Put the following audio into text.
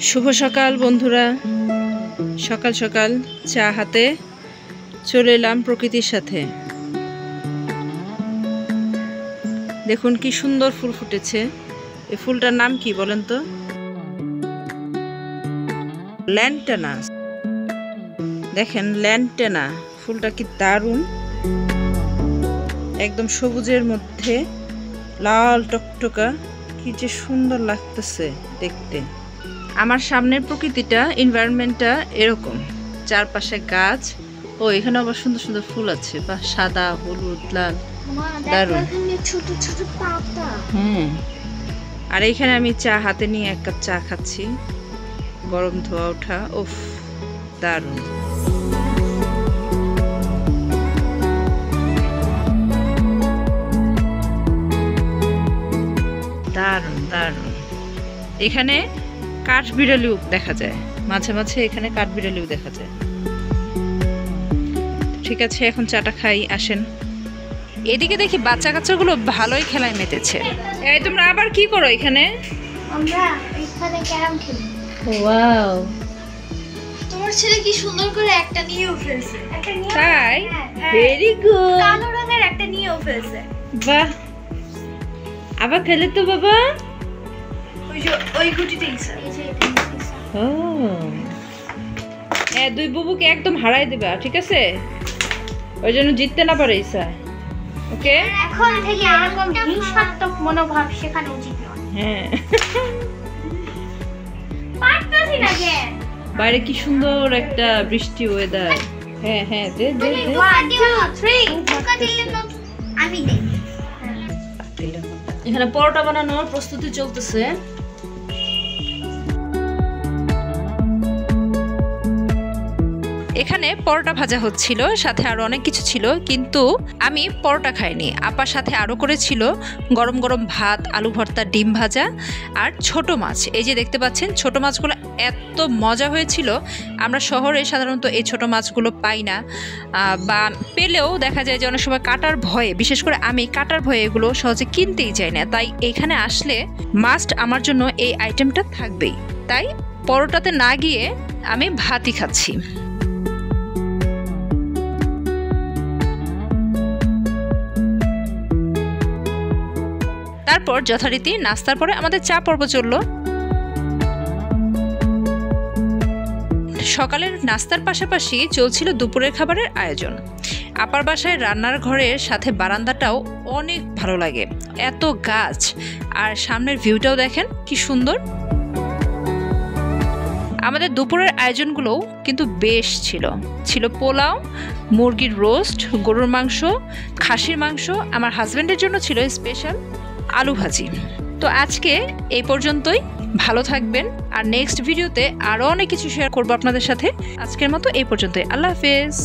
শুভ সকাল বন্ধুরা, সকাল সকাল চা হাতে চলে এলাম প্রকৃতির সাথে। দেখুন কি সুন্দর ফুল ফুটেছে। এই ফুলটার নাম কি বলেন তো? ল্যান্টানা। দেখেন ল্যান্টানা ফুলটা কি দারুণ, একদম সবুজের মধ্যে লাল টকটকা, কি যে সুন্দর লাগতেছে দেখতে। আমার সামনের প্রকৃতিটা, এনভায়রনমেন্টটা এরকম, চারপাশে গাছ। ও এখানে আবার সুন্দর সুন্দর ফুল আছে, বা সাদা, হলুদ, লাল, দারুণ। আর এইখানে আমি চা হাতে নিয়ে এক কাপ চা খাচ্ছি, গরম ধোয়া ওঠা। উফ, দারুণ। দারুণ দারুণ। এখানে কাঠবিড়ালিও দেখা যায় মাঝে মাঝে, এখানে কাঠবিড়ালিও দেখা যায়। ঠিক আছে, এখন চাটা খাই, আসেন। এদিকে দেখি বাচ্চা কাচ্চাগুলো ভালোই খেলায় মেতেছে। এই তোমরা আবার কি করো এখানে? আমরা এখানে ক্যারাম খেলি। ওয়াও, তোমার ছেলে কি সুন্দর করে একটা নিয়েও ফেলছে। একটা নিয়ে, তাই? Very good. কালো রঙের একটা নিয়েও ফেলছে। বাহ, আবার খেলে তো বাবা। ওই গুটিটাই স্যার। ও হ্যাঁ, দুই বুবুকে একদম হারাই দেবা, ঠিক আছে? ওই জন্য জিততে না পারে ঈশা। ওকে, এখন থেকে এরকম হিংসাত্মক মনোভাব শেখানো উচিত নয়। হ্যাঁ। পারতাছি না কেন? বাইরে কি সুন্দর একটা বৃষ্টি ওয়েদার। হ্যাঁ হ্যাঁ, দে দে দে। 1 2 3 ঢোকা দিলে না আমি দেই। এখানে পরোটা বানানোর প্রস্তুতি চলতেছে। এখানে পরোটা ভাজা হচ্ছিল, সাথে আরো অনেক কিছু ছিল, কিন্তু আমি পরোটা খাইনি। আপার সাথে আরো করেছিল গরম গরম ভাত, আলু ভর্তা, ডিম ভাজা আর ছোট মাছ। এই যে দেখতে পাচ্ছেন, ছোট মাছগুলো এত মজা হয়েছিল। আমরা শহরে সাধারণত এই ছোট মাছগুলো পাই না, বা পেলেও দেখা যায় যে অনেক সময় কাটার ভয়ে, বিশেষ করে আমি কাটার ভয়ে এগুলো সহজে কিনতেই চাই না। তাই এখানে আসলে মাস্ট আমার জন্য এই আইটেমটা থাকবেই। তাই পরোটাতে না গিয়ে আমি ভাতই খাচ্ছি। তারপর যথারীতি নাস্তার পরে আমাদের চা পর্ব চলল। সকালের নাস্তার পাশাপাশি চলছিল দুপুরের খাবারের আয়োজন। আপার বাসায় রান্নার ঘরের সাথে বারান্দাটাও অনেক ভালো লাগে, এত গাছ, আর সামনের ভিউটাও দেখেন কি সুন্দর। আমাদের দুপুরের আয়োজনগুলোও কিন্তু বেশ ছিল পোলাও, মুরগির রোস্ট, গরুর মাংস, খাসির মাংস, আমার হাজব্যান্ডের জন্য ছিল স্পেশাল আলু ভাজি। তো আজকে এই পর্যন্তই, ভালো থাকবেন। আর নেক্সট ভিডিওতে আরও অনেক কিছু শেয়ার করবো আপনাদের সাথে। আজকের মতো এই পর্যন্তই, আল্লাহ হাফেজ।